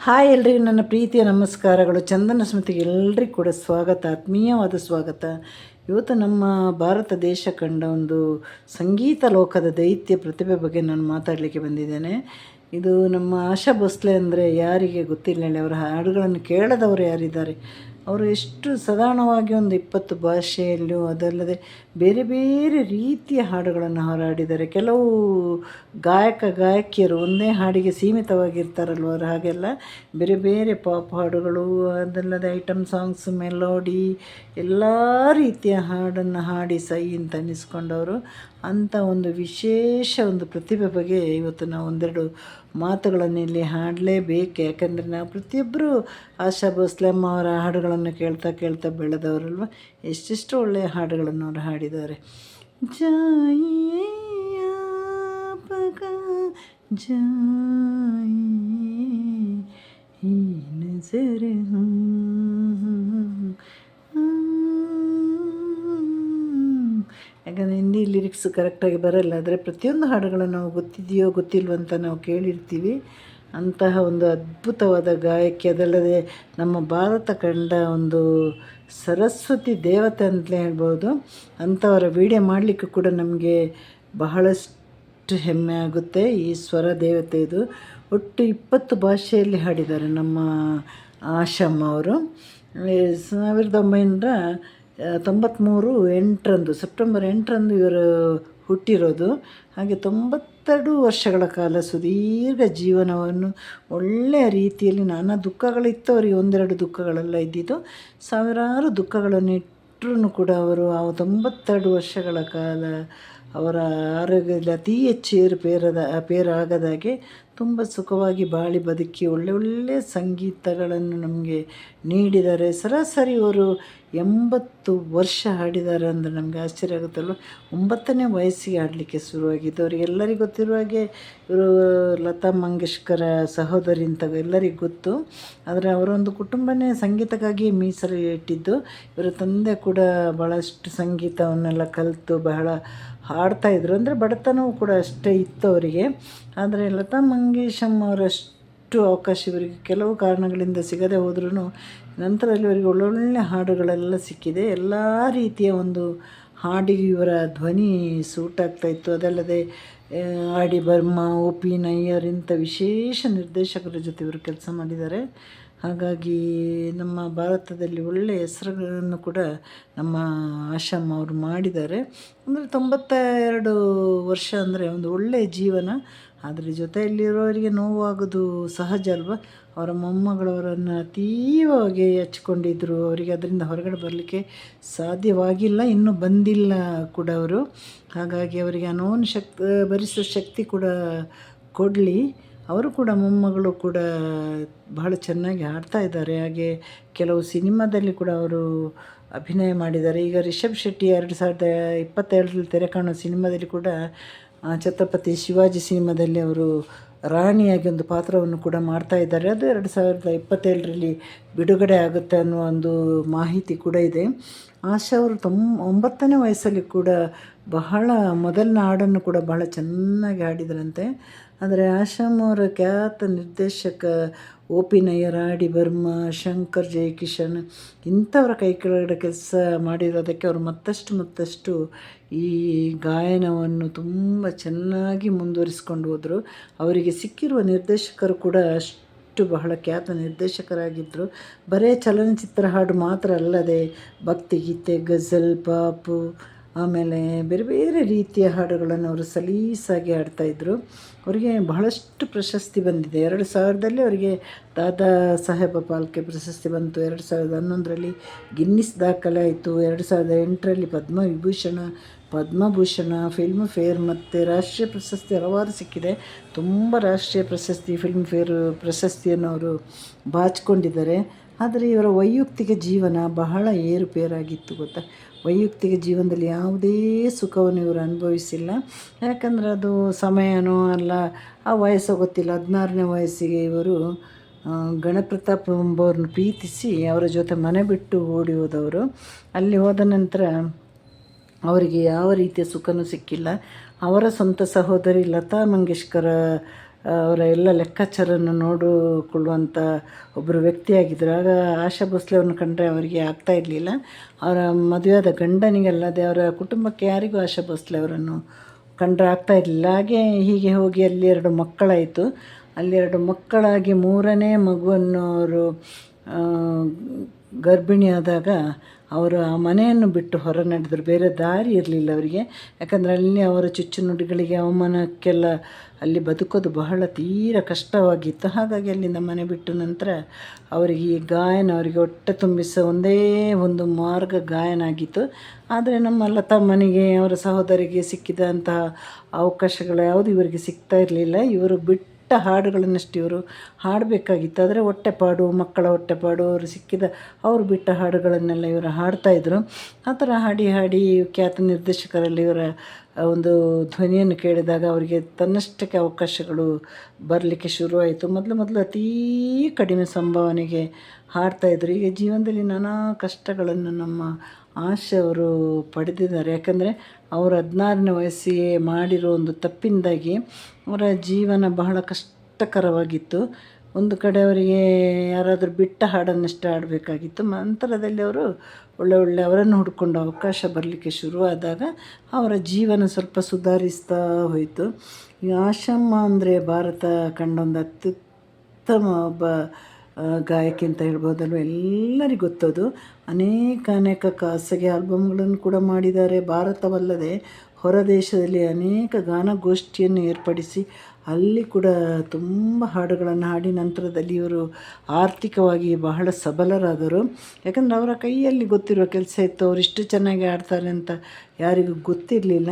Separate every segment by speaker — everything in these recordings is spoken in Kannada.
Speaker 1: ಹಾಯ್ ಎಲ್ರಿಗೂ ನನ್ನ ಪ್ರೀತಿಯ ನಮಸ್ಕಾರಗಳು. ಚಂದನ ಸ್ಮೃತಿಗೆ ಎಲ್ರಿಗೂ ಕೂಡ ಸ್ವಾಗತ, ಆತ್ಮೀಯವಾದ ಸ್ವಾಗತ. ಇವತ್ತು ನಮ್ಮ ಭಾರತ ದೇಶ ಕಂಡ ಒಂದು ಸಂಗೀತ ಲೋಕದ ದೈತ್ಯ ಪ್ರತಿಭೆ ಬಗ್ಗೆ ನಾನು ಮಾತಾಡಲಿಕ್ಕೆ ಬಂದಿದ್ದೇನೆ. ಇದು ನಮ್ಮ ಆಶಾ ಭೋಸ್ಲೆ ಅಂದರೆ ಯಾರಿಗೆ ಗೊತ್ತಿಲ್ಲ ಹೇಳಿ, ಅವರ ಹಾಡುಗಳನ್ನು ಕೇಳದವರು ಯಾರಿದ್ದಾರೆ? ಅವರು ಎಷ್ಟು ಸಾಧಾರಣವಾಗಿ ಒಂದು 20 ಭಾಷೆಯಲ್ಲೂ ಅದಲ್ಲದೆ ಬೇರೆ ಬೇರೆ ರೀತಿಯ ಹಾಡುಗಳನ್ನು ಹಾಡಿದ್ದಾರೆ. ಕೆಲವು ಗಾಯಕಿಯರು ಒಂದೇ ಹಾಡಿಗೆ ಸೀಮಿತವಾಗಿರ್ತಾರಲ್ವ, ಅವರು ಹಾಗೆಲ್ಲ ಬೇರೆ ಬೇರೆ ಪಾಪ್ ಹಾಡುಗಳು, ಅದಲ್ಲದೆ ಐಟಮ್ ಸಾಂಗ್ಸ್, ಮೆಲೋಡಿ ಎಲ್ಲ ರೀತಿಯ ಹಾಡನ್ನು ಹಾಡಿ ಸೈ ಅಂತ ಅನ್ನಿಸ್ಕೊಂಡವರು. ಅಂಥ ಒಂದು ವಿಶೇಷ ಒಂದು ಪ್ರತಿಭೆ ಬಗ್ಗೆ ಇವತ್ತು ನಾವು ಒಂದೆರಡು ಮಾತುಗಳನ್ನು ಇಲ್ಲಿ ಹಾಡಲೇಬೇಕು. ಯಾಕಂದರೆ ನಾವು ಪ್ರತಿಯೊಬ್ಬರು ಆಶಾ ಭೋಸ್ಲೆಮ್ಮ ಅವರ ಹಾಡುಗಳನ್ನು ಕೇಳ್ತಾ ಕೇಳ್ತಾ ಬೆಳೆದವರಲ್ವ. ಎಷ್ಟೆಷ್ಟು ಒಳ್ಳೆಯ ಹಾಡುಗಳನ್ನು ಅವರು ಹಾಡಿದ್ದಾರೆ. ಜಾಯಿಯೇ ಪಗ ಜಾಯಿಯೇ ಈ ನಜರ ಯಾಕಂದರೆ ಹಿಂದಿ ಲಿರಿಕ್ಸ್ ಕರೆಕ್ಟಾಗಿ ಬರಲ್ಲ, ಆದರೆ ಪ್ರತಿಯೊಂದು ಹಾಡುಗಳನ್ನು ನಾವು ಗೊತ್ತಿದೆಯೋ ಗೊತ್ತಿಲ್ವೋ ಅಂತ ನಾವು ಕೇಳಿರ್ತೀವಿ. ಅಂತಹ ಒಂದು ಅದ್ಭುತವಾದ ಗಾಯಕಿ, ಅದಲ್ಲದೆ ನಮ್ಮ ಭಾರತ ಕಂಡ ಒಂದು ಸರಸ್ವತಿ ದೇವತೆ ಅಂತಲೇ ಹೇಳ್ಬೋದು. ಅಂಥವರ ವೀಡಿಯೋ ಮಾಡಲಿಕ್ಕೆ ಕೂಡ ನಮಗೆ ಬಹಳಷ್ಟು ಹೆಮ್ಮೆ ಆಗುತ್ತೆ. ಈ ಸ್ವರ ದೇವತೆ ಇದು ಒಟ್ಟು 20 ಭಾಷೆಯಲ್ಲಿ ಹಾಡಿದ್ದಾರೆ ನಮ್ಮ ಆಶಮ್ಮ ಅವರು. 1993 ಸೆಪ್ಟೆಂಬರ್ 8 ಇವರು ಹುಟ್ಟಿರೋದು. ಹಾಗೆ 92 ವರ್ಷಗಳ ಕಾಲ ಸುದೀರ್ಘ ಜೀವನವನ್ನು ಒಳ್ಳೆಯ ರೀತಿಯಲ್ಲಿ, ನಾನಾ ದುಃಖಗಳಿತ್ತು ಅವರಿಗೆ, ಒಂದೆರಡು ದುಃಖಗಳೆಲ್ಲ ಇದ್ದಿದ್ದು, ಸಾವಿರಾರು ದುಃಖಗಳನ್ನು ಇಟ್ಟರೂ ಕೂಡ ಅವರು ಆ 92 ವರ್ಷಗಳ ಕಾಲ ಅವರ ಆರೋಗ್ಯದಲ್ಲಿ ಅತೀ ಹೆಚ್ಚು ಏರುಪೇರಾಗದಾಗೆ ತುಂಬ ಸುಖವಾಗಿ ಬಾಳಿ ಬದುಕಿ ಒಳ್ಳೆಯ ಸಂಗೀತಗಳನ್ನು ನಮಗೆ ನೀಡಿದ್ದಾರೆ. ಸರಾಸರಿ ಅವರು 80 ವರ್ಷ ಹಾಡಿದ್ದಾರೆ ಅಂದರೆ ನಮಗೆ ಆಶ್ಚರ್ಯ ಆಗುತ್ತಲ್ವ. 9ನೇ ವಯಸ್ಸಿಗೆ ಹಾಡಲಿಕ್ಕೆ ಶುರುವಾಗಿದ್ದು. ಅವರಿಗೆಲ್ಲರಿಗೂ ಗೊತ್ತಿರುವ ಹಾಗೆ ಇವರು ಲತಾ ಮಂಗೇಶ್ಕರ ಸಹೋದರಿ ಅಂತ ಎಲ್ಲರಿಗೂ ಗೊತ್ತು. ಆದರೆ ಅವರೊಂದು ಕುಟುಂಬನೇ ಸಂಗೀತಕ್ಕಾಗಿ ಮೀಸಲು ಇಟ್ಟಿದ್ದು. ಇವರ ತಂದೆ ಕೂಡ ಭಾಳಷ್ಟು ಸಂಗೀತವನ್ನೆಲ್ಲ ಕಲಿತು ಬಹಳ ಹಾಡ್ತಾಯಿದ್ರು. ಅಂದರೆ ಬಡತನವೂ ಕೂಡ ಅಷ್ಟೇ ಇತ್ತು ಅವರಿಗೆ. ಆದರೆ ಲತಾ ಮಂಗೇಶಮ್ ಅವರಷ್ಟು ಅವಕಾಶ ಇವರಿಗೆ ಕೆಲವು ಕಾರಣಗಳಿಂದ ಸಿಗದೆ ಹೋದ್ರೂ ನಂತರದಲ್ಲಿ ಅವರಿಗೆ ಒಳ್ಳೊಳ್ಳೆ ಹಾಡುಗಳೆಲ್ಲ ಸಿಕ್ಕಿದೆ. ಎಲ್ಲ ರೀತಿಯ ಒಂದು ಹಾಡಿಗೆ ಇವರ ಧ್ವನಿ ಸೂಟ್ ಆಗ್ತಾಯಿತ್ತು. ಅದಲ್ಲದೆ R D Burman, O P Nayyar ಇಂಥ ವಿಶೇಷ ನಿರ್ದೇಶಕರ ಜೊತೆ ಇವರು ಕೆಲಸ ಮಾಡಿದ್ದಾರೆ. ಹಾಗಾಗಿ ನಮ್ಮ ಭಾರತದಲ್ಲಿ ಒಳ್ಳೆಯ ಹೆಸರುಗಳನ್ನು ಕೂಡ ನಮ್ಮ ಆಶಮ್ಮ ಅವರು ಮಾಡಿದ್ದಾರೆ. ಅಂದರೆ 92 ವರ್ಷ ಅಂದರೆ ಒಂದು ಒಳ್ಳೆಯ ಜೀವನ. ಆದರೆ ಜೊತೆಯಲ್ಲಿರೋರಿಗೆ ನೋವಾಗೋದು ಸಹಜ ಅಲ್ವ. ಅವರ ಮೊಮ್ಮಗಳವರನ್ನು ಅತೀವವಾಗಿ ಹಚ್ಕೊಂಡಿದ್ದರು. ಅವರಿಗೆ ಅದರಿಂದ ಹೊರಗಡೆ ಬರಲಿಕ್ಕೆ ಸಾಧ್ಯವಾಗಿಲ್ಲ, ಇನ್ನೂ ಬಂದಿಲ್ಲ ಕೂಡ ಅವರು. ಹಾಗಾಗಿ ಅವರಿಗೆ ನೋವನ್ನು ಭರಿಸೋ ಶಕ್ತಿ ಕೂಡ ಕೊಡಲಿ. ಅವರು ಕೂಡ ಮೊಮ್ಮಗಳು ಕೂಡ ಬಹಳ ಚೆನ್ನಾಗಿ ಹಾಡ್ತಾ ಇದ್ದಾರೆ. ಹಾಗೆ ಕೆಲವು ಸಿನಿಮಾದಲ್ಲಿ ಕೂಡ ಅವರು ಅಭಿನಯ ಮಾಡಿದ್ದಾರೆ. ಈಗ ರಿಷಬ್ ಶೆಟ್ಟಿ 2022ರಲ್ಲಿ ತೆರೆ ಕಾಣೋ ಸಿನಿಮಾದಲ್ಲಿ ಕೂಡ ಛತ್ರಪತಿ ಶಿವಾಜಿ ಸಿನಿಮಾದಲ್ಲಿ ಅವರು ರಾಣಿಯಾಗಿ ಒಂದು ಪಾತ್ರವನ್ನು ಕೂಡ ಮಾಡ್ತಾ ಇದ್ದಾರೆ. ಅದು 2027ರಲ್ಲಿ ಬಿಡುಗಡೆ ಆಗುತ್ತೆ ಅನ್ನೋ ಒಂದು ಮಾಹಿತಿ ಕೂಡ ಇದೆ. ಆಶಾ ಅವರು 9ನೇ ವಯಸ್ಸಲ್ಲಿ ಕೂಡ ಬಹಳ ಮೊದಲನೇ ಹಾಡನ್ನು ಕೂಡ ಬಹಳ ಚೆನ್ನಾಗಿ ಹಾಡಿದರಂತೆ. ಆದರೆ ಆಶಾಮ್ ಅವರ ಖ್ಯಾತ ನಿರ್ದೇಶಕ O P Nayyar, R D Burman, Shankar Jaikishan ಇಂಥವರ ಕೈ ಕೆಳಗಡೆ ಕೆಲಸ ಮಾಡಿರೋದಕ್ಕೆ ಅವರು ಮತ್ತಷ್ಟು ಈ ಗಾಯನವನ್ನು ತುಂಬ ಚೆನ್ನಾಗಿ ಮುಂದುವರಿಸ್ಕೊಂಡು ಹೋದರು. ಅವರಿಗೆ ಸಿಕ್ಕಿರುವ ನಿರ್ದೇಶಕರು ಕೂಡ ಅಷ್ಟು ಬಹಳ ಖ್ಯಾತ ನಿರ್ದೇಶಕರಾಗಿದ್ದರು. ಬರೇ ಚಲನಚಿತ್ರ ಹಾಡು ಮಾತ್ರ ಅಲ್ಲದೆ ಭಕ್ತಿಗೀತೆ, ಗಜಲ್, ಪಾಪು, ಆಮೇಲೆ ಬೇರೆ ಬೇರೆ ರೀತಿಯ ಹಾಡುಗಳನ್ನು ಅವರು ಸಲೀಸಾಗಿ ಹಾಡ್ತಾಯಿದ್ರು. ಅವರಿಗೆ ಬಹಳಷ್ಟು ಪ್ರಶಸ್ತಿ ಬಂದಿದೆ. 2000ರಲ್ಲಿ ಅವರಿಗೆ ದಾದಾ ಸಾಹೇಬ ಫಾಲ್ಕೆ ಪ್ರಶಸ್ತಿ ಬಂತು. 2011ರಲ್ಲಿ ಗಿನ್ನಿಸ್ ದಾಖಲೆ ಆಯಿತು. 2008ರಲ್ಲಿ ಪದ್ಮಭೂಷಣ, ಫಿಲ್ಮ್ ಫೇರ್ ಮತ್ತು ರಾಷ್ಟ್ರೀಯ ಪ್ರಶಸ್ತಿ ಹಲವಾರು ಸಿಕ್ಕಿದೆ. ತುಂಬ ರಾಷ್ಟ್ರೀಯ ಪ್ರಶಸ್ತಿ, ಫಿಲ್ಮ್ ಫೇರ್ ಪ್ರಶಸ್ತಿಯನ್ನು ಅವರು ಬಾಚಿಕೊಂಡಿದ್ದಾರೆ. ಆದರೆ ಇವರ ವೈಯಕ್ತಿಕ ಜೀವನ ಬಹಳ ಏರುಪೇರಾಗಿತ್ತು ಗೊತ್ತಾ. ವೈಯಕ್ತಿಕ ಜೀವನದಲ್ಲಿ ಯಾವುದೇ ಸುಖವನ್ನು ಇವರು ಅನುಭವಿಸಿಲ್ಲ. ಯಾಕಂದರೆ ಅದು ಸಮಯನೋ ಅಲ್ಲ, ಆ ವಯಸ್ಸು ಗೊತ್ತಿಲ್ಲ. 16ನೇ ವಯಸ್ಸಿಗೆ ಇವರು ಗಣಪ್ರತಾಪ್ ಎಂಬವ್ರನ್ನ ಪ್ರೀತಿಸಿ ಅವರ ಜೊತೆ ಮನೆ ಬಿಟ್ಟು ಓಡಿ ಹೋದವರು. ಅಲ್ಲಿ ಹೋದ ನಂತರ ಅವರಿಗೆ ಯಾವ ರೀತಿಯ ಸುಖನೂ ಸಿಕ್ಕಿಲ್ಲ. ಅವರ ಸ್ವಂತ ಸಹೋದರಿ ಲತಾ ಮಂಗೇಶ್ಕರ ಅವರ ಎಲ್ಲ ಲೆಕ್ಕಾಚಾರವನ್ನು ನೋಡಿಕೊಳ್ಳುವಂಥ ಒಬ್ಬರು ವ್ಯಕ್ತಿಯಾಗಿದ್ದರು. ಆಗ ಆಶಾ ಭೋಸ್ಲೆ ಅವ್ರನ್ನ ಕಂಡ್ರೆ ಅವರಿಗೆ ಆಗ್ತಾ ಇರಲಿಲ್ಲ. ಅವರ ಮದುವೆಯಾದ ಗಂಡನಿಗಲ್ಲದೆ ಅವರ ಕುಟುಂಬಕ್ಕೆ ಯಾರಿಗೂ ಆಶಾ ಭೋಸ್ಲೆ ಅವರನ್ನು ಕಂಡ್ರೆ ಆಗ್ತಾ ಇರಲಿಲ್ಲ. ಹಾಗೆ ಹೀಗೆ ಹೋಗಿ ಅಲ್ಲಿ 2 ಮಕ್ಕಳಾಯಿತು. ಅಲ್ಲಿ 2 ಮಕ್ಕಳಾಗಿ 3ನೇ ಮಗುವನ್ನು ಅವರು ಗರ್ಭಿಣಿಯಾದಾಗ ಅವರು ಆ ಮನೆಯನ್ನು ಬಿಟ್ಟು ಹೊರ ನಡೆದರು. ಬೇರೆ ದಾರಿ ಇರಲಿಲ್ಲ ಅವರಿಗೆ. ಯಾಕಂದರೆ ಅಲ್ಲಿ ಅವರ ಚುಚ್ಚುನುಡಿಗಳಿಗೆ ಅವಮಾನಕ್ಕೆಲ್ಲ ಅಲ್ಲಿ ಬದುಕೋದು ಬಹಳ ತೀರ ಕಷ್ಟವಾಗಿತ್ತು. ಹಾಗಾಗಿ ಅಲ್ಲಿಂದ ಮನೆ ಬಿಟ್ಟು ನಂತರ ಅವರಿಗೆ ಈ ಗಾಯನ ಅವರಿಗೆ ಹೊಟ್ಟೆ ತುಂಬಿಸೋ ಒಂದೇ ಒಂದು ಮಾರ್ಗ ಗಾಯನ ಆಗಿತ್ತು. ಆದರೆ ನಮ್ಮ ಲತಾ ಮನೆಗೆ ಅವರ ಸಹೋದರಿಗೆ ಸಿಕ್ಕಿದಂತಹ ಅವಕಾಶಗಳು ಯಾವುದು ಇವರಿಗೆ ಸಿಗ್ತಾ ಇರಲಿಲ್ಲ. ಇವರು ಬಿಟ್ಟ ಹಾಡುಗಳನ್ನಷ್ಟು ಇವರು ಹಾಡಬೇಕಾಗಿತ್ತು. ಆದರೆ ಹೊಟ್ಟೆಪಾಡು, ಮಕ್ಕಳ ಹೊಟ್ಟೆಪಾಡು, ಅವರು ಸಿಕ್ಕಿದ ಅವರು ಬಿಟ್ಟ ಹಾಡುಗಳನ್ನೆಲ್ಲ ಇವರು ಹಾಡ್ತಾಯಿದ್ರು. ಆ ಥರ ಹಾಡಿ ಹಾಡಿ ಖ್ಯಾತ ನಿರ್ದೇಶಕರಲ್ಲಿ ಇವರ ಒಂದು ಧ್ವನಿಯನ್ನು ಕೇಳಿದಾಗ ಅವರಿಗೆ ತನ್ನಷ್ಟಕ್ಕೆ ಅವಕಾಶಗಳು ಬರಲಿಕ್ಕೆ ಶುರುವಾಯಿತು. ಮೊದಲು ಅತೀ ಕಡಿಮೆ ಸಂಭಾವನೆಗೆ ಹಾಡ್ತಾಯಿದ್ರು. ಈಗ ಜೀವನದಲ್ಲಿ ನಾನಾ ಕಷ್ಟಗಳನ್ನು ನಮ್ಮ ಆಶೆ ಅವರು ಪಡೆದಿದ್ದಾರೆ. ಯಾಕಂದರೆ ಅವರು 16ನೇ ವಯಸ್ಸಿಗೆ ಮಾಡಿರೋ ಒಂದು ತಪ್ಪಿಂದಾಗಿ ಅವರ ಜೀವನ ಬಹಳ ಕಷ್ಟಕರವಾಗಿತ್ತು. ಒಂದು ಕಡೆ ಅವರಿಗೆ ಯಾರಾದರೂ ಬಿಟ್ಟ ಹಾಡನ್ನಷ್ಟೇ ಆಡಬೇಕಾಗಿತ್ತು. ನಂತರದಲ್ಲಿ ಅವರು ಒಳ್ಳೆ ಅವರನ್ನು ಹುಡ್ಕೊಂಡು ಅವಕಾಶ ಬರಲಿಕ್ಕೆ ಶುರುವಾದಾಗ ಅವರ ಜೀವನ ಸ್ವಲ್ಪ ಸುಧಾರಿಸ್ತಾ ಹೋಯಿತು. ಈ ಆಶಮ್ಮ ಅಂದರೆ ಭಾರತ ಕಂಡೊಂದು ಅತ್ಯುತ್ತಮ ಒಬ್ಬ ಗಾಯಕಿ ಅಂತ ಹೇಳ್ಬೋದಲ್ವ. ಎಲ್ಲರಿಗೂ ಗೊತ್ತದು. ಅನೇಕ ಖಾಸಗಿ ಆಲ್ಬಮ್ಗಳನ್ನು ಕೂಡ ಮಾಡಿದ್ದಾರೆ. ಭಾರತವಲ್ಲದೆ ಹೊರ ದೇಶದಲ್ಲಿ ಅನೇಕ ಗಾನಗೋಷ್ಠಿಯನ್ನು ಏರ್ಪಡಿಸಿ ಅಲ್ಲಿ ಕೂಡ ತುಂಬ ಹಾಡುಗಳನ್ನು ಹಾಡಿ ನಂತರದಲ್ಲಿ ಇವರು ಆರ್ಥಿಕವಾಗಿ ಬಹಳ ಸಬಲರಾದರು. ಯಾಕಂದರೆ ಅವರ ಕೈಯಲ್ಲಿ ಗೊತ್ತಿರುವ ಕೆಲಸ ಇತ್ತು. ಅವರು ಇಷ್ಟು ಚೆನ್ನಾಗಿ ಆಡ್ತಾರೆ ಅಂತ ಯಾರಿಗೂ ಗೊತ್ತಿರಲಿಲ್ಲ.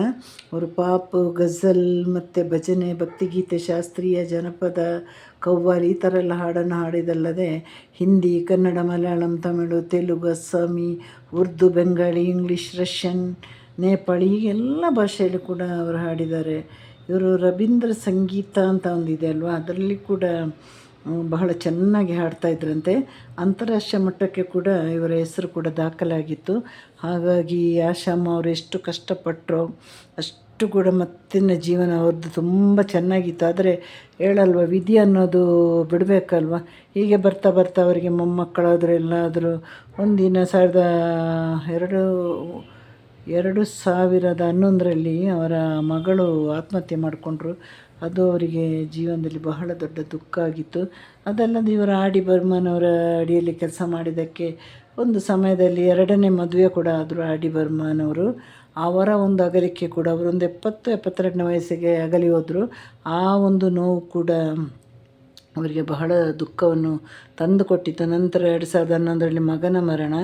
Speaker 1: ಅವರು ಪಾಪ್, ಗಝಲ್ ಮತ್ತು ಭಜನೆ, ಭಕ್ತಿಗೀತೆ, ಶಾಸ್ತ್ರೀಯ, ಜನಪದ, ಕವ್ವಾಲಿ ಈ ಥರ ಎಲ್ಲ ಹಾಡನ್ನು ಹಾಡಿದಲ್ಲದೆ ಹಿಂದಿ, ಕನ್ನಡ, ಮಲಯಾಳಂ, ತಮಿಳು, ತೆಲುಗು, ಅಸ್ಸಾಮಿ, ಉರ್ದು, ಬೆಂಗಾಳಿ, ಇಂಗ್ಲೀಷ್, ರಷ್ಯನ್, ನೇಪಾಳಿ ಹೀಗೆಲ್ಲ ಭಾಷೆಯಲ್ಲಿ ಕೂಡ ಅವರು ಹಾಡಿದ್ದಾರೆ. ಇವರು ರವೀಂದ್ರ ಸಂಗೀತ ಅಂತ ಒಂದಿದೆ ಅಲ್ವಾ, ಅದರಲ್ಲಿ ಕೂಡ ಬಹಳ ಚೆನ್ನಾಗಿ ಹಾಡ್ತಾಯಿದ್ರಂತೆ. ಅಂತಾರಾಷ್ಟ್ರೀಯ ಮಟ್ಟಕ್ಕೆ ಕೂಡ ಇವರ ಹೆಸರು ಕೂಡ ದಾಖಲಾಗಿತ್ತು. ಹಾಗಾಗಿ ಆಶಾಮ್ಮ ಅವರು ಎಷ್ಟು ಕಷ್ಟಪಟ್ಟರು ಅಷ್ಟು ಕೂಡ ಮತ್ತಿನ ಜೀವನ ಅವ್ರದ್ದು ತುಂಬ ಚೆನ್ನಾಗಿತ್ತು. ಆದರೆ ಹೇಳಲ್ವ, ವಿಧಿ ಅನ್ನೋದು ಬಿಡಬೇಕಲ್ವ. ಹೀಗೆ ಬರ್ತಾ ಅವರಿಗೆ ಮೊಮ್ಮಕ್ಕಳಾದರೂ ಎಲ್ಲಾದರೂ ಒಂದಿನ 2011ರಲ್ಲಿ ಅವರ ಮಗಳು ಆತ್ಮಹತ್ಯೆ ಮಾಡಿಕೊಂಡ್ರು. ಅದು ಅವರಿಗೆ ಜೀವನದಲ್ಲಿ ಬಹಳ ದೊಡ್ಡ ದುಃಖ ಆಗಿತ್ತು. ಅದಲ್ಲದೆ ಇವರ ಆರ್.ಡಿ. ಬರ್ಮನ್ ಅವರ ಅಡಿಯಲ್ಲಿ ಕೆಲಸ ಮಾಡಿದ್ದಕ್ಕೆ ಒಂದು ಸಮಯದಲ್ಲಿ 2ನೇ ಮದುವೆ ಕೂಡ ಆದರು ಆರ್.ಡಿ. ಬರ್ಮನ್ ಅವರು. ಅವರ ಒಂದು ಅಗಲಿಕೆ ಕೂಡ ಅವರೊಂದು 72ನೇ ವಯಸ್ಸಿಗೆ ಅಗಲಿ ಹೋದರು. ಆ ಒಂದು ನೋವು ಕೂಡ ಅವರಿಗೆ ಬಹಳ ದುಃಖವನ್ನು ತಂದುಕೊಟ್ಟಿತ್ತು. ನಂತರ 2011ರಲ್ಲಿ ಮಗನ ಮರಣ,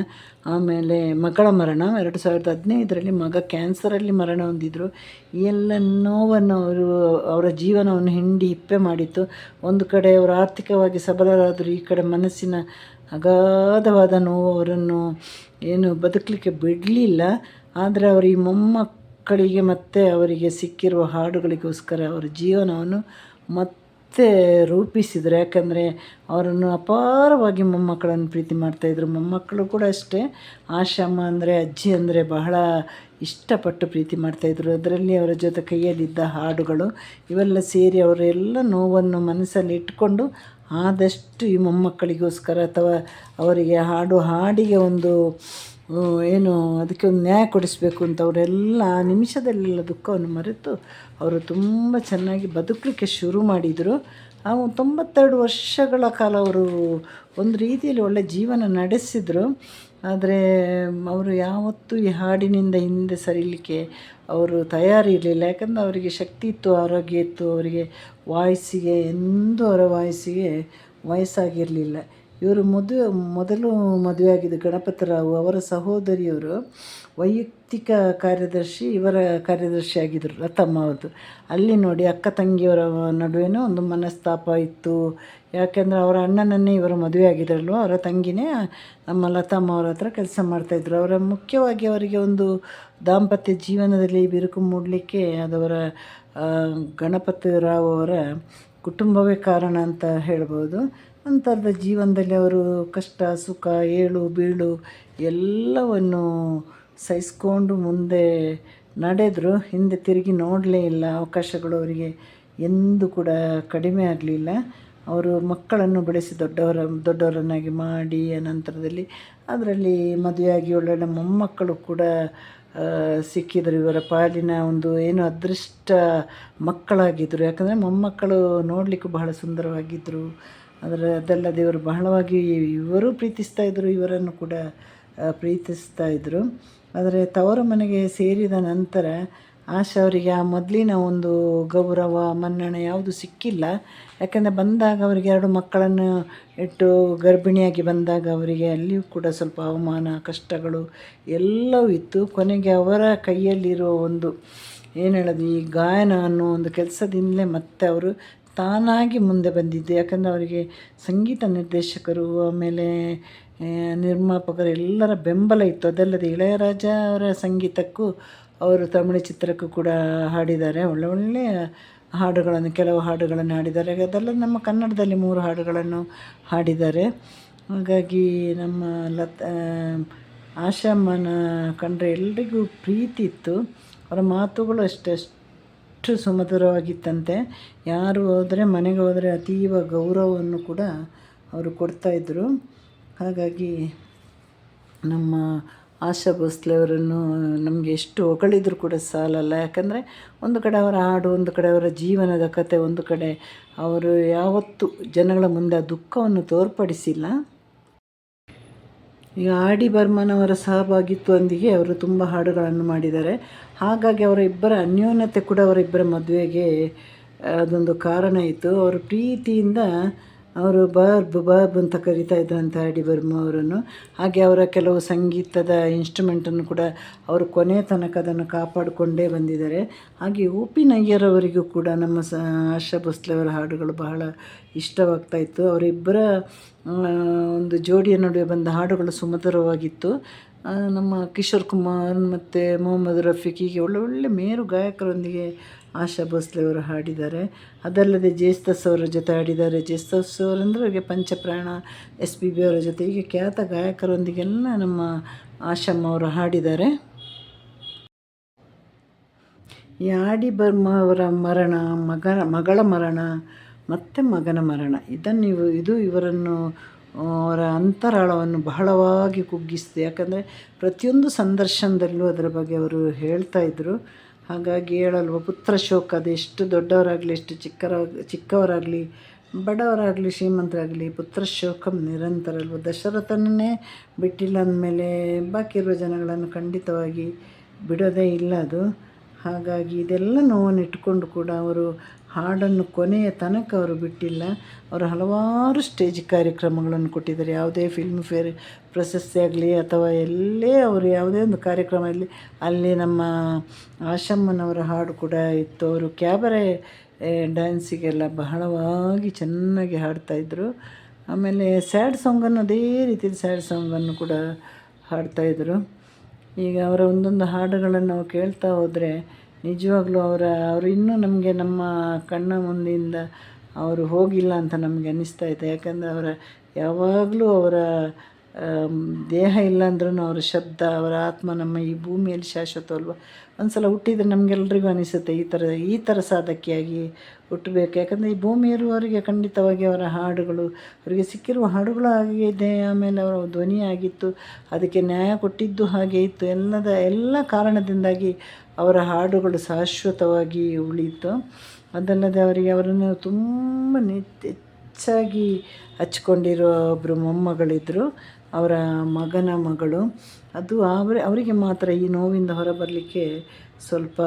Speaker 1: ಆಮೇಲೆ ಮಗಳ ಮರಣ, 2015ರಲ್ಲಿ ಮಗ ಕ್ಯಾನ್ಸರಲ್ಲಿ ಮರಣ ಹೊಂದಿದ್ರು. ಈ ಎಲ್ಲ ನೋವನ್ನು ಅವರ ಜೀವನವನ್ನು ಹಿಂಡಿ ಹಿಪ್ಪೆ ಮಾಡಿತ್ತು. ಒಂದು ಕಡೆ ಅವರು ಆರ್ಥಿಕವಾಗಿ ಸಬಲರಾದರು, ಈ ಕಡೆ ಮನಸ್ಸಿನ ಅಗಾಧವಾದ ನೋವು ಅವರನ್ನು ಏನು ಬದುಕಲಿಕ್ಕೆ ಬಿಡಲಿಲ್ಲ. ಆದರೆ ಅವರು ಈ ಮೊಮ್ಮಕ್ಕಳಿಗೆ ಮತ್ತು ಅವರಿಗೆ ಸಿಕ್ಕಿರುವ ಹಾಡುಗಳಿಗೋಸ್ಕರ ಅವರ ಜೀವನವನ್ನು ಮತ್ತೆ ರೂಪಿಸಿದರು. ಯಾಕಂದರೆ ಅವರನ್ನು ಅಪಾರವಾಗಿ ಮೊಮ್ಮಕ್ಕಳನ್ನು ಪ್ರೀತಿ ಮಾಡ್ತಾಯಿದ್ರು. ಮೊಮ್ಮಕ್ಕಳು ಕೂಡ ಅಷ್ಟೇ. ಆಶಾಮ್ಮ ಅಂದರೆ ಅಜ್ಜಿ ಅಂದರೆ ಬಹಳ ಇಷ್ಟಪಟ್ಟು ಪ್ರೀತಿ ಮಾಡ್ತಾಯಿದ್ರು. ಅದರಲ್ಲಿ ಅವರ ಜೊತೆ ಕೈಯಲ್ಲಿದ್ದ ಹಾಡುಗಳು ಇವೆಲ್ಲ ಸೇರಿ ಅವರೆಲ್ಲ ನೋವನ್ನು ಮನಸ್ಸಲ್ಲಿ ಇಟ್ಕೊಂಡು ಆದಷ್ಟು ಈ ಮೊಮ್ಮಕ್ಕಳಿಗೋಸ್ಕರ ಅಥವಾ ಅವರಿಗೆ ಹಾಡಿಗೆ ಒಂದು ಏನು ಅದಕ್ಕೆ ಒಂದು ನ್ಯಾಯ ಕೊಡಿಸಬೇಕು ಅಂತ ಅವರೆಲ್ಲ ಆ ನಿಮಿಷದಲ್ಲೆಲ್ಲ ದುಃಖವನ್ನು ಮರೆತು ಅವರು ತುಂಬ ಚೆನ್ನಾಗಿ ಬದುಕಲಿಕ್ಕೆ ಶುರು ಮಾಡಿದರು. 92 ವರ್ಷಗಳ ಕಾಲ ಅವರು ಒಂದು ರೀತಿಯಲ್ಲಿ ಒಳ್ಳೆಯ ಜೀವನ ನಡೆಸಿದರು. ಆದರೆ ಅವರು ಯಾವತ್ತೂ ಈ ಹಾಡಿನಿಂದ ಹಿಂದೆ ಸರಿಲಿಕ್ಕೆ ಅವರು ತಯಾರಿರಲಿಲ್ಲ. ಯಾಕಂದರೆ ಅವರಿಗೆ ಶಕ್ತಿ ಇತ್ತು, ಆರೋಗ್ಯ ಇತ್ತು. ಅವರಿಗೆ ವಾಯ್ಸಿಗೆ ಎಂದೂ ಅವರ ವಾಯ್ಸಿಗೆ ವಯಸ್ಸಾಗಿರಲಿಲ್ಲ. ಇವರು ಮೊದಲು ಮದುವೆಯಾಗಿದ್ದು ಗಣಪತರಾವ್ ಅವರ ಸಹೋದರಿಯವರು ವೈಯಕ್ತಿಕ ಕಾರ್ಯದರ್ಶಿ, ಇವರ ಕಾರ್ಯದರ್ಶಿ ಆಗಿದ್ದರು ಲತಮ್ಮ ಅವ್ರದ್ದು. ಅಲ್ಲಿ ನೋಡಿ ಅಕ್ಕ ತಂಗಿಯವರ ನಡುವೆನೂ ಒಂದು ಮನಸ್ತಾಪ ಇತ್ತು. ಯಾಕೆಂದರೆ ಅವರ ಅಣ್ಣನನ್ನೇ ಇವರು ಮದುವೆ ಆಗಿದ್ರಲ್ವ, ಅವರ ತಂಗಿನೇ ನಮ್ಮ ಲತಮ್ಮ ಅವರ ಹತ್ರ ಕೆಲಸ ಮಾಡ್ತಾಯಿದ್ರು. ಅವರ ಮುಖ್ಯವಾಗಿ ಅವರಿಗೆ ಒಂದು ದಾಂಪತ್ಯ ಜೀವನದಲ್ಲಿ ಬಿರುಕು ಮೂಡಲಿಕ್ಕೆ ಅದವರ ಗಣಪತರಾವ್ ಅವರ ಕುಟುಂಬವೇ ಕಾರಣ ಅಂತ ಹೇಳ್ಬೋದು. ನಂತರದ ಜೀವನದಲ್ಲಿ ಅವರು ಕಷ್ಟ ಸುಖ ಏಳು ಬೀಳು ಎಲ್ಲವನ್ನು ಸಹಿಸ್ಕೊಂಡು ಮುಂದೆ ನಡೆದರು. ಹಿಂದೆ ತಿರುಗಿ ನೋಡಲೇ ಇಲ್ಲ. ಅವಕಾಶಗಳು ಅವರಿಗೆ ಎಂದೂ ಕೂಡ ಕಡಿಮೆ ಆಗಲಿಲ್ಲ. ಅವರು ಮಕ್ಕಳನ್ನು ಬೆಳೆಸಿ ದೊಡ್ಡವರನ್ನಾಗಿ ಮಾಡಿ ಅನಂತರದಲ್ಲಿ ಅದರಲ್ಲಿ ಮದುವೆಯಾಗಿ ಒಳ್ಳೊಳ್ಳೆ ಮೊಮ್ಮಕ್ಕಳು ಕೂಡ ಸಿಕ್ಕಿದರು. ಇವರ ಪಾಲಿನ ಒಂದು ಏನು ಅದೃಷ್ಟ ಮಕ್ಕಳಾಗಿದ್ದರು. ಯಾಕಂದರೆ ಮೊಮ್ಮಕ್ಕಳು ನೋಡಲಿಕ್ಕೂ ಬಹಳ ಸುಂದರವಾಗಿದ್ದರು. ಅದೆಲ್ಲ ದೇವರು ಬಹಳವಾಗಿ ಇವರು ಪ್ರೀತಿಸ್ತಾಯಿದ್ರು, ಇವರನ್ನು ಕೂಡ ಪ್ರೀತಿಸ್ತಾಯಿದ್ರು. ಆದರೆ ತವರು ಮನೆಗೆ ಸೇರಿದ ನಂತರ ಆಶಾ ಅವರಿಗೆ ಆ ಮೊದಲಿನ ಒಂದು ಗೌರವ ಮನ್ನಣೆ ಯಾವುದು ಸಿಕ್ಕಿಲ್ಲ. ಯಾಕೆಂದರೆ ಬಂದಾಗ ಅವರಿಗೆ 2 ಮಕ್ಕಳನ್ನು ಇಟ್ಟು ಗರ್ಭಿಣಿಯಾಗಿ ಬಂದಾಗ ಅವರಿಗೆ ಅಲ್ಲಿಯೂ ಕೂಡ ಸ್ವಲ್ಪ ಅವಮಾನ ಕಷ್ಟಗಳು ಎಲ್ಲವೂ ಇತ್ತು. ಕೊನೆಗೆ ಅವರ ಕೈಯಲ್ಲಿರೋ ಒಂದು ಏನು ಹೇಳೋದು, ಈ ಗಾಯನ ಅನ್ನೋ ಒಂದು ಕೆಲಸದಿಂದಲೇ ಮತ್ತೆ ಅವರು ತಾನಾಗಿ ಮುಂದೆ ಬಂದಿದ್ದು. ಯಾಕಂದರೆ ಅವರಿಗೆ ಸಂಗೀತ ನಿರ್ದೇಶಕರು ಆಮೇಲೆ ನಿರ್ಮಾಪಕರು ಎಲ್ಲರ ಬೆಂಬಲ ಇತ್ತು. ಅದಲ್ಲದೆ ಇಳೆಯರಾಜ ಅವರ ಸಂಗೀತಕ್ಕೂ ಅವರು ತಮಿಳು ಚಿತ್ರಕ್ಕೂ ಕೂಡ ಹಾಡಿದ್ದಾರೆ. ಒಳ್ಳೆಯ ಹಾಡುಗಳನ್ನು, ಕೆಲವು ಹಾಡುಗಳನ್ನು ಹಾಡಿದ್ದಾರೆ. ಅದೆಲ್ಲ ನಮ್ಮ ಕನ್ನಡದಲ್ಲಿ 3 ಹಾಡುಗಳನ್ನು ಹಾಡಿದ್ದಾರೆ. ಹಾಗಾಗಿ ನಮ್ಮ ಆಶಾಮ್ಮನ ಕಂಡ್ರೆ ಎಲ್ರಿಗೂ ಪ್ರೀತಿ ಇತ್ತು. ಅವರ ಮಾತುಗಳು ಅಷ್ಟು ಸುಮಧುರವಾಗಿತ್ತಂತೆ. ಯಾರು ಹೋದರೆ ಮನೆಗೆ ಹೋದರೆ ಅತೀವ ಗೌರವವನ್ನು ಕೂಡ ಅವರು ಕೊಡ್ತಾಯಿದ್ರು. ಹಾಗಾಗಿ ನಮ್ಮ ಆಶಾ ಭೋಸ್ಲೆ ಅವರನ್ನು ನಮಗೆ ಎಷ್ಟು ಹೊಗಳಿದ್ರು ಕೂಡ ಸಾಲಲ್ಲ. ಯಾಕಂದರೆ ಒಂದು ಕಡೆ ಅವರ ಹಾಡು, ಒಂದು ಕಡೆ ಅವರ ಜೀವನದ ಕತೆ, ಒಂದು ಕಡೆ ಅವರು ಯಾವತ್ತೂ ಜನಗಳ ಮುಂದೆ ಆ ದುಃಖವನ್ನು ತೋರ್ಪಡಿಸಿಲ್ಲ. ಈಗ ಆರ್ ಡಿ ಬರ್ಮನ್ ಅವರ ಸಹಭಾಗಿತ್ವದೊಂದಿಗೆ ಅವರು ತುಂಬ ಹಾಡುಗಳನ್ನು ಮಾಡಿದ್ದಾರೆ. ಹಾಗಾಗಿ ಅವರ ಇಬ್ಬರ ಅನ್ಯೋನ್ಯತೆ ಕೂಡ ಅವರಿಬ್ಬರ ಮದುವೆಗೆ ಅದೊಂದು ಕಾರಣ ಇತ್ತು. ಅವರು ಪ್ರೀತಿಯಿಂದ ಅವರು ಬಾಬ್ ಅಂತ ಕರಿತಾ ಇದ್ರಂತೆ ಆರ್ ಡಿ ಬರ್ಮ ಅವರನ್ನು. ಹಾಗೆ ಅವರ ಕೆಲವು ಸಂಗೀತದ ಇನ್ಸ್ಟ್ರುಮೆಂಟನ್ನು ಕೂಡ ಅವರು ಕೊನೆ ತನಕ ಅದನ್ನು ಕಾಪಾಡಿಕೊಂಡೇ ಬಂದಿದ್ದಾರೆ. ಹಾಗೆ ಉ ಪಿ ನಯ್ಯರ್ ಅವರಿಗೂ ಕೂಡ ನಮ್ಮ ಆಶಾ ಭೋಸ್ಲೆ ಅವರ ಹಾಡುಗಳು ಬಹಳ ಇಷ್ಟವಾಗ್ತಾಯಿತ್ತು. ಅವರಿಬ್ಬರ ಒಂದು ಜೋಡಿಯ ನಡುವೆ ಬಂದ ಹಾಡುಗಳು ಸುಮಧುರವಾಗಿತ್ತು. ನಮ್ಮ ಕಿಶೋರ್ ಕುಮಾರ್ ಮತ್ತು ಮೊಹಮ್ಮದ್ ರಫೀಕ್ ಹೀಗೆ ಒಳ್ಳೊಳ್ಳೆ ಮೇರು ಗಾಯಕರೊಂದಿಗೆ ಆಶಾ ಭೋಸ್ಲೆ ಅವರು ಹಾಡಿದ್ದಾರೆ. ಅದಲ್ಲದೆ ಜೇಸ್ತಸ್ ಅವರ ಜೊತೆ ಹಾಡಿದ್ದಾರೆ. ಜೇಸ್ತಸ್ ಅವರಂದರೆ ಅವರಿಗೆ ಪಂಚಪ್ರಾಣ, SPB ಅವರ ಜೊತೆ ಹೀಗೆ ಖ್ಯಾತ ಗಾಯಕರೊಂದಿಗೆಲ್ಲ ನಮ್ಮ ಆಶಮ್ಮ ಅವರು ಹಾಡಿದ್ದಾರೆ. ಈ ಆರ್ ಡಿ ಬರ್ಮ ಅವರ ಮರಣ, ಮಗಳ ಮರಣ ಮತ್ತು ಮಗನ ಮರಣ ಇದು ಇವರನ್ನು ಅವರ ಅಂತರಾಳವನ್ನು ಬಹಳವಾಗಿ ಕುಗ್ಗಿಸಿದೆ. ಯಾಕಂದರೆ ಪ್ರತಿಯೊಂದು ಸಂದರ್ಶನದಲ್ಲೂ ಅದರ ಬಗ್ಗೆ ಅವರು ಹೇಳ್ತಾಯಿದ್ರು. ಹಾಗಾಗಿ ಹೇಳಲ್ವ, ಪುತ್ರ ಶೋಕ, ಅದೆಷ್ಟು ದೊಡ್ಡವರಾಗಲಿ ಎಷ್ಟು ಚಿಕ್ಕವರಾಗಲಿ ಬಡವರಾಗಲಿ ಶ್ರೀಮಂತರಾಗಲಿ ಪುತ್ರ ಶೋಕಂ ನಿರಂತರ ಅಲ್ವ. ದಶರಥನನ್ನೇ ಬಿಟ್ಟಿಲ್ಲ ಅಂದಮೇಲೆ ಬಾಕಿ ಇರುವ ಜನಗಳನ್ನು ಖಂಡಿತವಾಗಿ ಬಿಡೋದೇ ಇಲ್ಲ ಅದು. ಹಾಗಾಗಿ ಇದೆಲ್ಲ ನೋವನ್ನು ಇಟ್ಕೊಂಡು ಕೂಡ ಅವರು ಹಾಡನ್ನು ಕೊನೆಯ ತನಕ ಅವರು ಬಿಟ್ಟಿಲ್ಲ. ಅವರು ಹಲವಾರು ಸ್ಟೇಜ್ ಕಾರ್ಯಕ್ರಮಗಳನ್ನು ಕೊಟ್ಟಿದ್ದಾರೆ. ಯಾವುದೇ ಫಿಲ್ಮ್ ಫೇರ್ ಪ್ರಶಸ್ತಿ ಆಗಲಿ ಅಥವಾ ಎಲ್ಲೇ ಅವರು ಯಾವುದೇ ಒಂದು ಕಾರ್ಯಕ್ರಮ ಇರಲಿ, ಅಲ್ಲಿ ನಮ್ಮ ಆಶಮ್ಮನವರ ಹಾಡು ಕೂಡ ಇತ್ತು. ಅವರು ಕ್ಯಾಬರೆ ಡ್ಯಾನ್ಸಿಗೆಲ್ಲ ಬಹಳವಾಗಿ ಚೆನ್ನಾಗಿ ಹಾಡ್ತಾಯಿದ್ರು. ಆಮೇಲೆ ಸ್ಯಾಡ್ ಸಾಂಗನ್ನು ಅದೇ ರೀತಿಯಲ್ಲಿ ಸ್ಯಾಡ್ ಸಾಂಗನ್ನು ಕೂಡ ಹಾಡ್ತಾಯಿದ್ರು. ಈಗ ಅವರ ಒಂದೊಂದು ಹಾಡುಗಳನ್ನು ನಾವು ಕೇಳ್ತಾ ಹೋದರೆ ನಿಜವಾಗ್ಲೂ ಅವರು ಇನ್ನೂ ನಮಗೆ ನಮ್ಮ ಕಣ್ಣ ಮುಂದೆಯಿಂದ ಅವರು ಹೋಗಿಲ್ಲ ಅಂತ ನಮಗೆ ಅನ್ನಿಸ್ತಾ ಇದೆ. ಯಾಕಂದರೆ ಯಾವಾಗಲೂ ಅವರ ದೇಹ ಇಲ್ಲ ಅಂದ್ರೂ ಅವರ ಶಬ್ದ, ಅವರ ಆತ್ಮ ನಮ್ಮ ಈ ಭೂಮಿಯಲ್ಲಿ ಶಾಶ್ವತ ಅಲ್ವ. ಒಂದು ಸಲ ಹುಟ್ಟಿದರೆ ನಮಗೆಲ್ರಿಗೂ ಅನಿಸುತ್ತೆ ಈ ಥರ ಸಾಧಕಿಯಾಗಿ ಹುಟ್ಟಬೇಕು. ಯಾಕಂದರೆ ಈ ಭೂಮಿ ಇರುವವರಿಗೆ ಖಂಡಿತವಾಗಿ ಅವರ ಹಾಡುಗಳು, ಅವರಿಗೆ ಸಿಕ್ಕಿರುವ ಹಾಡುಗಳು ಹಾಗೆ ಇದೆ. ಆಮೇಲೆ ಅವರ ಧ್ವನಿ ಆಗಿತ್ತು, ಅದಕ್ಕೆ ನ್ಯಾಯ ಕೊಟ್ಟಿದ್ದು ಹಾಗೆ ಇತ್ತು. ಎಲ್ಲ ಕಾರಣದಿಂದಾಗಿ ಅವರ ಹಾಡುಗಳು ಶಾಶ್ವತವಾಗಿ ಉಳಿಯಿತು. ಅದಲ್ಲದೆ ಅವರನ್ನು ತುಂಬ ಹೆಚ್ಚಾಗಿ ಹಚ್ಕೊಂಡಿರೋ ಒಬ್ಬರು ಮೊಮ್ಮಗಳಿದ್ದರು, ಅವರ ಮಗನ ಮಗಳು. ಅದು ಅವರಿಗೆ ಮಾತ್ರ ಈ ನೋವಿಂದ ಹೊರಬರಲಿಕ್ಕೆ ಸ್ವಲ್ಪ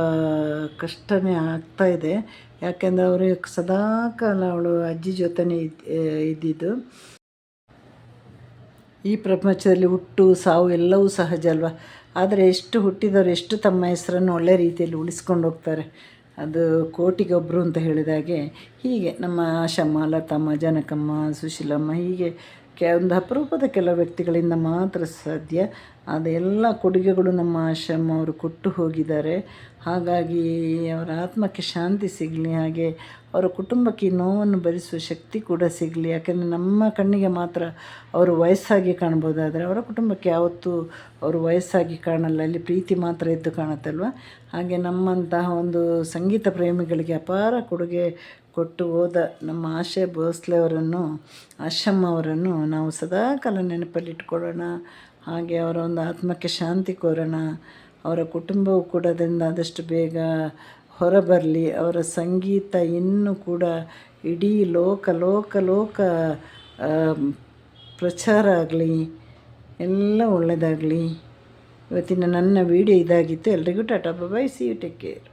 Speaker 1: ಕಷ್ಟನೇ ಆಗ್ತಾಯಿದೆ. ಯಾಕೆಂದರೆ ಅವರು ಸದಾಕಾಲ ಅವಳು ಅಜ್ಜಿ ಜೊತೆನೇ ಇದ್ದಿದ್ದು. ಈ ಪ್ರಪಂಚದಲ್ಲಿ ಹುಟ್ಟು ಸಾವು ಎಲ್ಲವೂ ಸಹಜ ಅಲ್ವ. ಆದರೆ ಹುಟ್ಟಿದವರು ಎಷ್ಟು ತಮ್ಮ ಹೆಸರನ್ನು ಒಳ್ಳೆ ರೀತಿಯಲ್ಲಿ ಉಳಿಸ್ಕೊಂಡು ಹೋಗ್ತಾರೆ. ಅದು ಕೋಟಿಗೊಬ್ಬರು ಅಂತ ಹೇಳಿದಾಗೆ ಹೀಗೆ ನಮ್ಮ ಆಶಮ್ಮ, ಲತಮ್ಮ, ಜನಕಮ್ಮ, ಸುಶೀಲಮ್ಮ ಹೀಗೆ ಒಂದು ಅಪರೂಪದ ಕೆಲವು ವ್ಯಕ್ತಿಗಳಿಂದ ಮಾತ್ರ ಸಾಧ್ಯ. ಅದೆಲ್ಲ ಕೊಡುಗೆಗಳು ನಮ್ಮ ಆಶ್ರಮ ಅವರು ಕೊಟ್ಟು ಹೋಗಿದ್ದಾರೆ. ಹಾಗಾಗಿ ಅವರ ಆತ್ಮಕ್ಕೆ ಶಾಂತಿ ಸಿಗಲಿ, ಹಾಗೆ ಅವರ ಕುಟುಂಬಕ್ಕೆ ಈ ನೋವನ್ನು ಭರಿಸುವ ಶಕ್ತಿ ಕೂಡ ಸಿಗಲಿ. ಯಾಕೆಂದರೆ ನಮ್ಮ ಕಣ್ಣಿಗೆ ಮಾತ್ರ ಅವರು ವಯಸ್ಸಾಗಿ ಕಾಣ್ಬೋದಾದರೆ ಅವರ ಕುಟುಂಬಕ್ಕೆ ಯಾವತ್ತೂ ಅವರು ವಯಸ್ಸಾಗಿ ಕಾಣಲ್ಲ, ಅಲ್ಲಿ ಪ್ರೀತಿ ಮಾತ್ರ ಎದ್ದು ಕಾಣುತ್ತಲ್ವ. ಹಾಗೆ ನಮ್ಮಂತಹ ಒಂದು ಸಂಗೀತ ಪ್ರೇಮಿಗಳಿಗೆ ಅಪಾರ ಕೊಡುಗೆ ಕೊಟ್ಟು ಹೋದ ನಮ್ಮ ಆಶೆ ಭೋಸ್ಲೆ ಅವರನ್ನು, ಆಶ್ರಮ ಅವರನ್ನು ನಾವು ಸದಾಕಾಲ ನೆನಪಲ್ಲಿಟ್ಕೊಳ್ಳೋಣ. ಹಾಗೆ ಅವರ ಒಂದು ಆತ್ಮಕ್ಕೆ ಶಾಂತಿ ಕೋರೋಣ. ಅವರ ಕುಟುಂಬವು ಕೂಡ ಅದರಿಂದ ಆದಷ್ಟು ಬೇಗ ಹೊರಬರಲಿ. ಅವರ ಸಂಗೀತ ಇನ್ನೂ ಕೂಡ ಇಡೀ ಲೋಕ ಪ್ರಚಾರ ಆಗಲಿ, ಎಲ್ಲ ಒಳ್ಳೆಯದಾಗಲಿ. ಇವತ್ತಿನ ನನ್ನ ವಿಡಿಯೋ ಇದಾಗಿತ್ತು. ಎಲ್ರಿಗೂ ಟಾಟಾ, ಬಾಯ್, ಸಿ ಯು, ಟೇಕ್ ಕೇರ್.